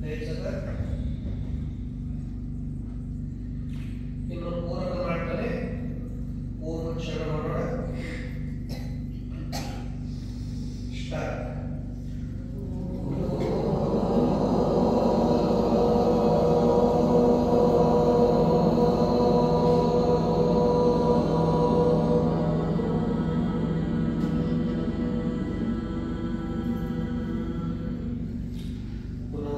ಐದು ಇನ್ನೊಂದು ಪೂರಕ ಮಾಡ್ತಾರೆ ಓಂ ಉಚ್ಚಾರ ಮಾಡೋಣ ಸ್ಟಾರ್ಟ್ ಪುನಃ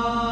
Om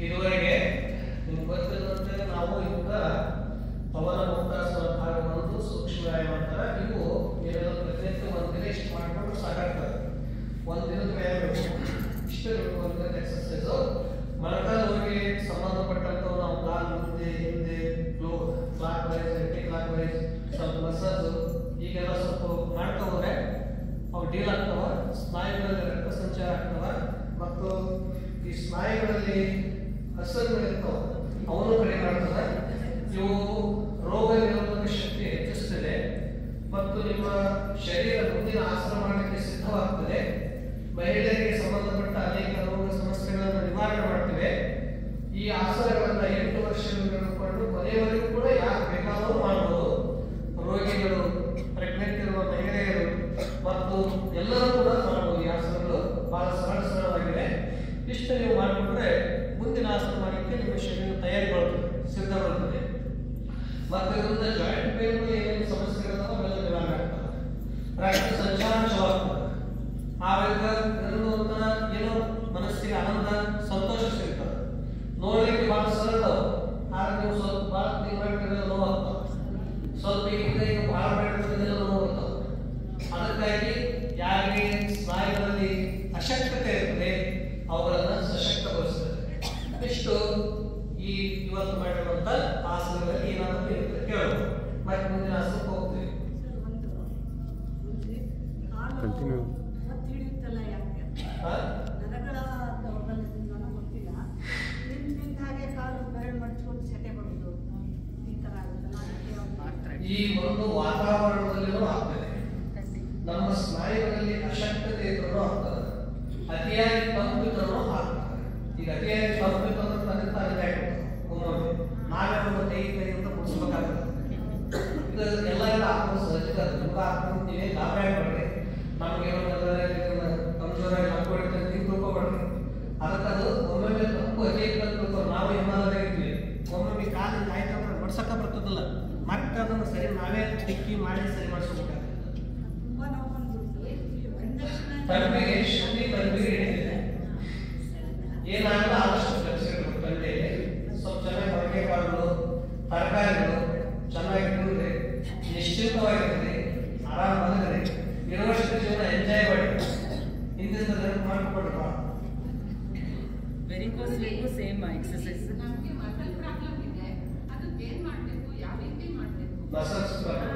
ಇದುವರೆಗೆ ನಿಮ್ಗೆ ಗೊತ್ತಿರುವಂತೆ ನಾವು ಈಗ ಪವನ ಮುಕ್ತಾಸನ ಭಾಗ ಒಂದು ಸೂಕ್ಷ್ಮ ವ್ಯಾಯಾಮ ಅಂತಾರೆ. ಇವು ನೀವೆಲ್ಲ ಪ್ರತಿನಿತ್ಯ ಒಂದಿನ ಇಷ್ಟು ಮಾಡ್ಕೊಂಡು ಸಾಕಾಗ್ತದೆ. ಒಂದಿನದ ವ್ಯಾಯಾಮ ಇಷ್ಟು ಒಂದಿನದ ಎಕ್ಸರ್ಸೈಸು. ಮೊಣಕಾಲಿಗೆ ಸಂಬಂಧಪಟ್ಟಂತ ನಾವು ಕಾಲು ಮುಂದೆ ಹಿಂದೆ clockwise anticlockwise ಸ್ವಲ್ಪ ಮಸಾಜು ಈಗೆಲ್ಲ ಸ್ವಲ್ಪ ಮಾಡ್ತಾ ಹೋದ್ರೆ ಅವು ಡೀಲ್ ಆಗ್ತವ, ಸ್ನಾಯುಗಳಲ್ಲಿ ರಕ್ತ ಸಂಚಾರ ಆಗ್ತವ ಮತ್ತು ಈ ಸ್ನಾಯುಗಳಲ್ಲಿ ಹಸರುಗಳಿರ್ತಾವ ಅವನು ಕಡಿಮೆ ಮಾಡ್ತದೆ. ಇವು ರೋಗ ನಿರೋಧಕ ಶಕ್ತಿ ಹೆಚ್ಚಿಸ್ತದೆ ಮತ್ತು ನಿಮ್ಮ ಶರೀರ ಮುಂದಿನ ಆಸನ ಮಾಡಲಿಕ್ಕೆ ಸಿದ್ಧವಾಗ್ತದೆ. ಮಹಿಳೆಯರಿಗೆ ಸಂಬಂಧಪಟ್ಟ ಅನೇಕ ರೋಗ ಸಮಸ್ಯೆಗಳನ್ನು ನಿವಾರಣೆ ಮಾಡ್ತವೆ. ಈ ಆಸನಗಳನ್ನ 8 ವರ್ಷಗಳು ಹಿಡಿದುಕೊಂಡು ಕೊನೆಯವರೆಗೂ ಕೂಡ ಯಾರು ಬೇಕಾದರೂ ಮಾಡಬಹುದು. ರೋಗಿಗಳು, ಪ್ರೆಗ್ನೆಂಟ್ ಇರುವ ಮಹಿಳೆಯರು ಮತ್ತು ಎಲ್ಲರೂ ಕೂಡ ಮಾಡಬಹುದು. ಈ ಆಸನಗಳು ಬಹಳ ಸರಳವಾಗಿವೆ. ಇಷ್ಟು ನೀವು ಮಾಡಿಕೊಂಡ್ರೆ ಮುಂದಿನ ಆಸನ ಮಾಡಲಿಕ್ಕೆ ನಿಮ್ಮ ಶರೀರ ತಯಾರಿಗೊಳ್ಳುತ್ತದೆ, ಸಿದ್ಧಗೊಳ್ಳುತ್ತದೆ. ಮತ್ತು ಇದರಿಂದ ಜಾಯಿಂಟ್ ಪೇನ್ ಏನೇನು ಸಮಸ್ಯೆಗಳಿದಾವೆ ಅವೆಲ್ಲ ನಿವಾರಣೆ ಆಗ್ತದೆ. ರಕ್ತ ಸಂಚಾರ ಚಲವಾಗ್ತದೆ. ಆವಾಗ ಇದರಿಂದ ಒಂಥರ ಏನೋ ಮನಸ್ಸಿಗೆ ಆನಂದ, ಸಂತೋಷ ಸಿಗ್ತದೆ. ನೋಡ್ಲಿಕ್ಕೆ ಬಹಳ ಸರಳ, ಆದ್ರೆ ನೀವು ಸ್ವಲ್ಪ ಬಹಳ ತಿಂಗ್ ಮಾಡಿದ್ರೆ ನೋವಾಗ್ತದೆ. ಸ್ವಲ್ಪ ಈಗ ಬಹಳ ಮಾಡಿದ್ರೆ ನೋವಾಗ್ತದೆ. ಅದಕ್ಕಾಗಿ ಯಾರಿಗೆ ಸ್ನಾಯುಗಳಲ್ಲಿ ಅಶಕ್ತತೆ ಇರ್ತದೆ ಅವುಗಳನ್ನು ಸಶಕ್ತಗೊಳಿಸ್ತದೆ. ಇಷ್ಟು ಈ ಇವತ್ತು ಮಾಡಿರುವಂತ ಆಸನಗಳಲ್ಲಿ ಏನಾದರೂ ಇರುತ್ತೆ ಕೇಳೋದು. ಮತ್ತೆ ಮುಂದಿನ ಆಸನಕ್ಕೆ ಹೋಗ್ತೀವಿ. ಈ ಒಂದು ವಾತಾವರಣದಲ್ಲಿನೂ ಆಗ್ತದೆ. ನಮ್ಮ ಸ್ನಾಯುಗಳಲ್ಲಿ ಅಶಕ್ತತೆ ಇದ್ರೂ ಆಗ್ತದೆ. ಅತಿಯಾಗಿ ತಂಪಿದ್ರೂ ಆಗ್ತದೆ. ಈಗ ಅತಿಯಾಗಿ ತಂಪಿತ್ತು ಅಂದ್ರೆ ತಂದೆ ತಾನೇ ಒಮ್ಮೊಮ್ಮೆ ನಾವೇ ಒಂದು ಕೈಯಿಂದ ಮುಗಿಸ್ಬೇಕಾಗ್ತದೆ. ಇದು ಎಲ್ಲರಿಗೂ ಹಾಕೋ ಸಹಜ. ಮುಖ ಹಾಕೊಂಡು ನೀವೇ ಗಾಬರಿ ಆಗ್ಬೇಡ್ರಿ. ನಮ್ಗೆ ಕಮ್ಜೋರಾಗಿ ಹಾಕೊಳ್ತೇವೆ ನೀವು ತಿಳ್ಕೊಬೇಡ್ರಿ. ಅದಕ್ಕದು ಒಮ್ಮೊಮ್ಮೆ ತಪ್ಪು ಅತಿಯಾಗಿ ತಂದು ನಾವು ಹಿಮಾಲಯ ಇದ್ವಿ. ಒಮ್ಮೊಮ್ಮೆ ಕಾಲಿಂದ ಆಯ್ತಂದ್ರೆ ಬಡ್ಸಕ್ಕ ಬರ್ತದಲ್ಲ, ಮತ್ತೆ ಅದನ್ನು ಸರಿ ನಾವೇ ಟಿಕ್ಕಿ ಮಾಡಿ ಸರಿ ಮಾಡಿಸ್ಬೇಕಾಗ್ತದೆ. ತಂಬಿಗೆ ಶಕ್ತಿ ತಂಬಿಗೆ ಹಿಡಿದಿದೆ. ಏನಾಗಲ್ಲ ಆದಷ್ಟು ಕೆಲಸಗಳು ತಂದೆಯಲ್ಲಿ ಸ್ವಲ್ಪ ಚೆನ್ನಾಗಿ ಹೊರಗೆ ಕಾಳುಗಳು, ತರಕಾರಿಗಳು ಚೆನ್ನಾಗಿ ತಿಂದ್ರೆ ನಿಶ್ಚಿಂತವಾಗಿರ್ತದೆ, ಆರಾಮ ಬಂದ್ರೆ ಇರುವಷ್ಟು ಜೀವನ ಎಂಜಾಯ್ ಮಾಡಿ ಇಂತಿಂತ ನೆನಪು ಮಾಡ್ಕೊಡ್ರಪ್ಪ. ವೆರಿಕೋಸ್ ವೇಗೂ ಸೇಮ್ ಎಕ್ಸರ್ಸೈಸ್. ನಮಗೆ ಮಸಲ್ ಪ್ರಾಬ್ಲಮ್ ಇದೆ, ಅದಕ್ಕೆ ಏನು ಮಾಡಬೇಕು, ಯಾವ ರೀತಿ ಮಾಡಬೇಕು? ಮಸಲ್ಸ್ ಪ್ರಾಬ್ಲಮ್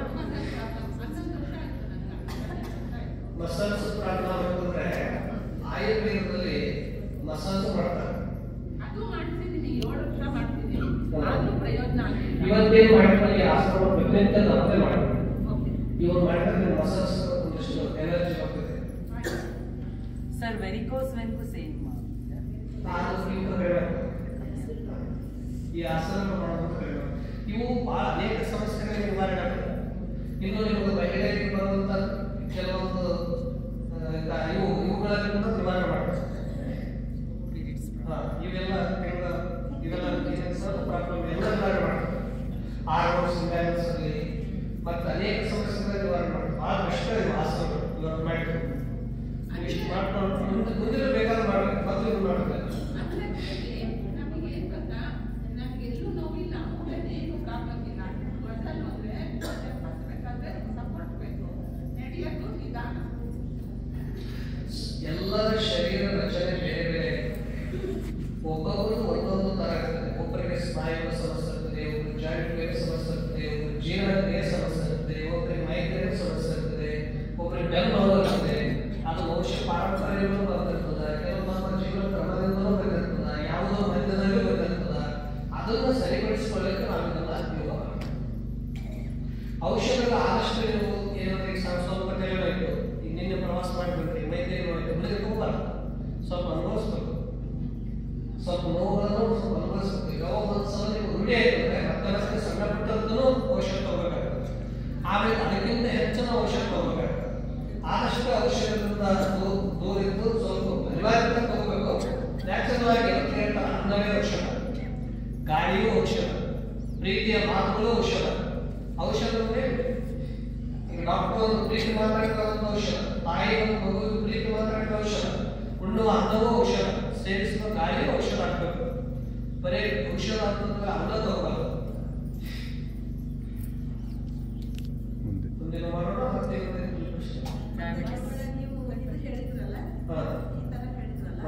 ಅಂತಂದ್ರೆ ಆಯುರ್ವೇದದಲ್ಲಿ ಮಸಾಜ್ ಮಾಡ್ತಾರೆ. ಅದು ಮಾಡ್ತಿದ್ದೀನಿ, 7 ವರ್ಷ ಮಾಡ್ತಿದ್ದೀನಿ, ಆದ್ರೂ ಪ್ರಯೋಜನ ಆಗಿಲ್ಲ. ಇವತ್ತೇನು ಮಾಡ್ತಾರೆ ಈ ಆಸನ ಪ್ರೆಗ್ನೆಂಟ್ ಅಂತ ಅರ್ಥ ಮಾಡ್ತಾರೆ. ಇವಾಗ ಮಾಡಿದ್ರೆ ಮಸಾಜ್ ಒಂದಿಷ್ಟು ಎನರ್ಜಿ ಬರ್ತದೆ. ಸರ್ ವೆರಿಕೋಸ್ ವೇಗೂ ಸೇಮ್. ಈ ಆಸನ ಮಾಡೋದು ಇವು ಬಹಳ ಅನೇಕ ಸಮಸ್ಯೆಗಳಿಗೆ ನಿವಾರಣೆ ಆಗ್ತದೆ. ಇನ್ನು ನಿಮಗೆ ಮಹಿಳೆಯರಿಗೆ ಬರುವಂತ ಕೆಲವೊಂದು ಇವುಗಳಲ್ಲಿ ಕೂಡ ನಿವಾರಣೆ ಮಾಡ್ತಾರೆ. ಇವೆಲ್ಲ ಪ್ರಾಬ್ಲಮ್ ಎಲ್ಲ ನಿವಾರಣೆ ಮಾಡ್ತಾರೆ. ಹಾರ್ಮೋನ್ಸ್ ಇಂಬ್ಯಾಲೆನ್ಸ್ ಅಲ್ಲಿ ಮತ್ತೆ ಅನೇಕ ಸಮಸ್ಯೆಗಳ ನಿವಾರಣೆ ಮಾಡ್ತಾರೆ. ಬಹಳ ಕಷ್ಟ ಇದೆ ಆಸನಗಳು ಇವತ್ತು ಮಾಡಿದ್ರು. ಇಷ್ಟು ಮಾಡ್ಕೊಂಡು ಮುಂದಿನ ಬೇಕಾದ್ರೆ ಮಾಡಬೇಕು, ಮತ್ತೆ ಇದು ಮಾಡಬೇಕು. ನಮಗೆ ಏನು ಗೊತ್ತಾ, ನಮ್ಗೆ ಎಲ್ಲೂ ನೋವಿಲ್ಲ, ಏನು ಪ್ರಾಬ್ಲಮ್ ಇಲ್ಲ. ಮಸಲ್ ಅಂದ್ರೆ ಬೇಕಾದ್ರೆ ಸಪೋರ್ಟ್ ಬೇಕು, ನಡೆಯೋದು ನಿಧಾನ. ಎಲ್ಲರ ಶರೀರ ರಚನೆ ಬೇರೆ ಬೇರೆ. ಒಬ್ಬೊಬ್ಬರು ಒಂದೊಂದು ತರ ಇರ್ತದೆ. ಒಬ್ಬರಿಗೆ ಸ್ನಾಯುಗಳ ಸಮಸ್ಯೆ ಇರ್ತದೆ, ಒಬ್ಬರಿಗೆ ಜಾಯಿಂಟ್ ಬೇರೆ ಸಮಸ್ಯೆ ಇರ್ತದೆ, ಒಬ್ಬರಿಗೆ ಜೀರ್ಣಕ್ರಿಯೆ ಸಮಸ್ಯೆ ಇರ್ತದೆ, ಒಬ್ಬರಿಗೆ ಮೈಗ್ರೇನ್ ಸಮಸ್ಯೆ ಇರ್ತದೆ, ಒಬ್ಬರಿಗೆ ಬೆನ್ನು ನೋವು ಇರ್ತದೆ. ಅದು ಬಹುಶಃ ಪಾರಂಪರ್ಯದಿಂದಲೂ ಬಂದಿರ್ತದೆ, ಕೆಲವು ನಮ್ಮ ಜೀವನ ಕ್ರಮದಿಂದಲೂ ಬಂದಿರ್ತದೆ, ಯಾವುದೋ ಮಧ್ಯದಲ್ಲಿ ಔಷಧಗಳ ಆದಷ್ಟು ನೀವು ಏನಾದ್ರೆ ಈಗ ಸ್ವಲ್ಪ ತಲೆನೋಯ್ತು, ಈಗ ನಿನ್ನೆ ಪ್ರವಾಸ ಮಾಡಿಬಿಟ್ರಿ, ಮೈಕೈ ನೋಯ್ತು, ಗುಳಿಗೆ ತಗೋಬಾರ್ದು, ಸ್ವಲ್ಪ ಅನುಭವಿಸ್ಬೇಕು. ಸ್ವಲ್ಪ ನೋವುಗಳನ್ನು ಸ್ವಲ್ಪ ಅನುಭವಿಸ್ಬೇಕು. ಯಾವಾಗ ಒಂದ್ಸಲ ನೀವು ರೂಢಿ ಆಯ್ತಂದ್ರೆ ಮತ್ತೆ ಸಣ್ಣ ಪುಟ್ಟದಕ್ಕೂ ಔಷಧ ತಗೋಬೇಕಾಗ್ತದೆ. ಆಮೇಲೆ ಅದಕ್ಕಿಂತ ಹೆಚ್ಚಿನ ಔಷಧ ತಗೋಬೇಕಾಗ್ತದೆ. ಆದಷ್ಟು ಔಷಧದಿಂದ ದೂರ ಇದ್ದು ಸ್ವಲ್ಪ ಅನಿವಾರ್ಯತೆ ತಗೋಬೇಕು. ನ್ಯಾಚುರಲ್ ಆಗಿ ಅನ್ನವೇ ಔಷಧ, ಗಾಳಿಯೂ ಔಷಧ, ಪ್ರೀತಿಯ ಮಾತುಗಳು ಔಷಧ. ಔಷಧ ಈಗ ಡಾಕ್ಟರ್ ಒಂದು ಪ್ರೀತಿ ಮಾತಾಡಿದ ಒಂದು ಔಷಧ, ತಾಯಿ ಒಂದು ಮಗುವಿಗೆ ಪ್ರೀತಿ ಮಾತಾಡಿದ ಔಷಧ, ಉಣ್ಣುವ ಅನ್ನವೂ ಔಷಧ, ಸೇವಿಸುವ ಗಾಳಿಯೂ ಔಷಧ ಆಗ್ಬೇಕು. ಬರೀ ಔಷಧ ಅಂತಂದ್ರೆ ಅನ್ನ ತಗೋಬಾರ್ದು. ಮುಂದಿನ ಮಾಡೋಣ. ಮತ್ತೆ ನೀವು ಇದು ಹೇಳಿದ್ರಲ್ಲ, ಈ ತರ ಹೇಳಿದ್ರಲ್ಲ,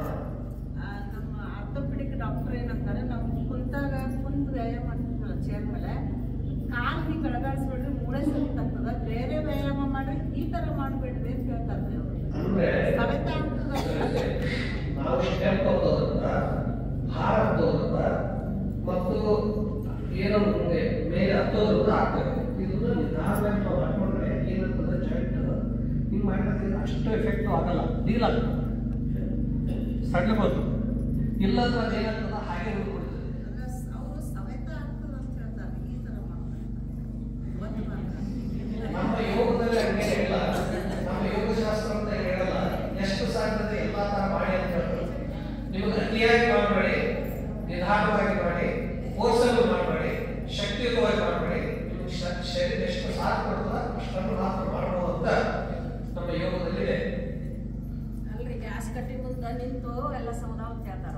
ನಮ್ಮ ಆರ್ಥೋಪೆಡಿಕ್ ಡಾಕ್ಟರ್ ಏನಂತಾರೆ, ನಾವು ಕುಂತಾಗ ಕುಂತು ವ್ಯಾಯಾಮ ಮಾಡ್ತಿದ್ರಲ್ಲ ಚೇರ್ ಮೇಲೆ, ಕಾಲು ಹೀಗೆ ಕೆಳಗಾಡಿಸ್ಬಿಡ್ರಿ, ಮೂಳೆ ಸರಿತಾಗ್ತದ, ಬೇರೆ ವ್ಯಾಯಾಮ ಮಾಡ್ರಿ, ಈ ತರ ಮಾಡ್ಬೇಡ್ರಿ ಅಂತ ಹೇಳ್ತಾರೆ ಅವರು. ಸವೆತ ಆಗ್ತದೆ. ನಾವು ಸ್ಟೆಪ್ ಹೋಗೋದ್ರಿಂದ, ಭಾರ ಹೋಗೋದ್ರಿಂದ ಮತ್ತು ಏನೋ ಮೇಲೆ ಹತ್ತೋದ್ರಿಂದ ಆಗ್ತದೆ. ಇದನ್ನು ನಿಧಾನವಾಗಿ ನಾವು ಮಾಡ್ಕೊಂಡ್ರೆ ಏನಾಗ್ತದೆ, ಜಾಯಿಂಟ್ ಹಿಂಗೆ ಮಾಡಿದ್ರೆ ಅಷ್ಟು ಎಫೆಕ್ಟಿವ್ ಆಗಲ್ಲ, ಡೀಲ್ ಆಗ್ತದೆ, ಸಡ್ಲಬಹುದು. ಇಲ್ಲಂದ್ರೆ ಅದೇನಾಗ್ತದೆ, ಹಾಗೆ ಉಳ್ಕೊಳ್ತದೆ. ಅವರು ಸವೆತ ಆಗ್ತದೆ ಅಂತ ಹೇಳ್ತಾರೆ, ಈ ತರ ಮಾಡ್ತಾರೆ. ನಮ್ಮ ಯೋಗದಲ್ಲಿ ಹಂಗೆ ಇಲ್ಲ, ನಮ್ಮ ಯೋಗಶಾಸ್ತ್ರ ಅಂತ ಹೇಳಲ್ಲ. ಎಷ್ಟು ಸಾಧ್ಯತೆ ಎಲ್ಲ ತರ ಮಾಡಿ ಅಂತ ಹೇಳ್ತಾರೆ. ನೀವು ಅತಿಯಾಗಿ ಮಾಡಬೇಡಿ, ನಿಧಾನವಾಗಿ ಮಾಡಿ, ಫೋರ್ಸಲ್ಲಿ ಮಾಡಬೇಡಿ, ಶಕ್ತಿಯುತವಾಗಿ ಮಾಡಬೇಡಿ. ನಿಮ್ಗೆ ಶರೀರ ಎಷ್ಟು ಸಾಥ್ ಕೊಡ್ತದ ಅಷ್ಟನ್ನು ಮಾತ್ರ ಮಾಡಬಹುದು ಅಂತ ನಮ್ಮ ಯೋಗದಲ್ಲಿದೆ. ಅಲ್ರಿ, ಗ್ಯಾಸ್ ಕಟ್ಟಿ ಮುಂದೆ ನಿಂತು ಎಲ್ಲ ಸೌದಾ ಅಂತ ಹೇಳ್ತಾರ.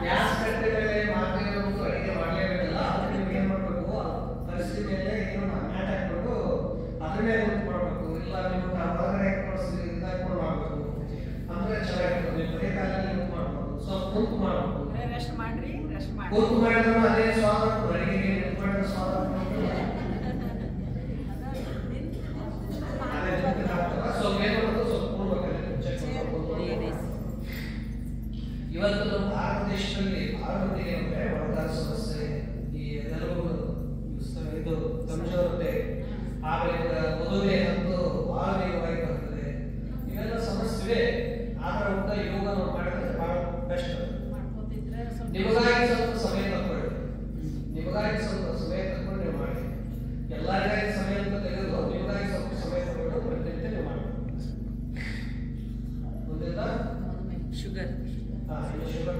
ಗ್ಯಾಸ್ ಕಟ್ಟಿ ಮೇಲೆ ಮಾಡ್ತಿರೋದು ಅಡಿಗೆ ಮಾಡಲೇಬೇಕಲ್ಲ. ಅದಕ್ಕೆ ನೀವು ಏನ್ ಮಾಡಬೇಕು, ಪರಿಸ್ಥಿತಿ ಮೇಲೆ ಏನು ಮ್ಯಾಟ್ ಹಾಕ್ಬಿಟ್ಟು ಅದ್ರ ಮೇಲೆ ನಿಂತು ಮಾಡಬೇಕು. ಇಲ್ಲ ನಿಮ್ಗೆ ಹೊರಗಡೆ ಇದಾಕೊಂಡು ಮಾಡಬೇಕು ಅಂದ್ರೆ ಚೆನ್ನಾಗಿರ್ತದೆ. ನೀವು ಬರೀ ಕಾಲಲ್ಲಿ ನಿಂತು ಮಾಡಬೇಕು, ಸ್ವಲ್ಪ ಕುಂತು ಮಾಡಬೇಕು. ರೆಸ್ಟ್ ಮಾಡ್ರಿ, ರೆಸ್ಟ್ ಮಾಡಿ. ಕುಂತು ಮಾಡಿದ್ರು ಅದೇ ಸ್ವಾದ, ಅಡಿಗೆಗೆ ನಿಂತು ಮಾಡಿದ್ರೆ ಸ್ವಾದ ಇವತ್ತು ನಮ್ಮ ಭಾರತ ದೇಶದಲ್ಲಿ ಆರೋಗ್ಯ ಏನಂದ್ರೆ ಒಳಗಾರ ಸಮಸ್ಯೆ, ಈ ಎಲ್ಲರೂ ಇದು ಕಮಜೋರತೆ, ಆಮೇಲೆ ಮದುವೆ ಅಂತೂ ಬಹಳ ವೇಗವಾಗಿ ಬರ್ತದೆ. ಇವೆಲ್ಲ ಸಮಸ್ಯೆ. ಆದ್ರೆ ಊಟ ಯೋಗ ನಾವು ಮಾಡಿದ್ರೆ ಬಹಳ ಬೆಸ್ಟ್. ನಿಮಗಾಗಿ ಸ್ವಲ್ಪ ಸಮಯ ತಗೊಳ್ಳಿ, ನಿಮಗಾಗಿ ಸ್ವಲ್ಪ ಸಮಯ ತಗೊಂಡು ನೀವು ಮಾಡಿ. ಎಲ್ಲರಿಗಾಗಿ ಸಮಯ ಅಂತ ತೆಗೆದು ನಿಮಗಾಗಿ ಸ್ವಲ್ಪ ಸಮಯ ತಗೊಂಡು ಪ್ರತಿನಿತ್ಯ ನೀವು ಮಾಡಿ. ಮುಂದಿನ ಶುಗರ್ ಶುಗರ್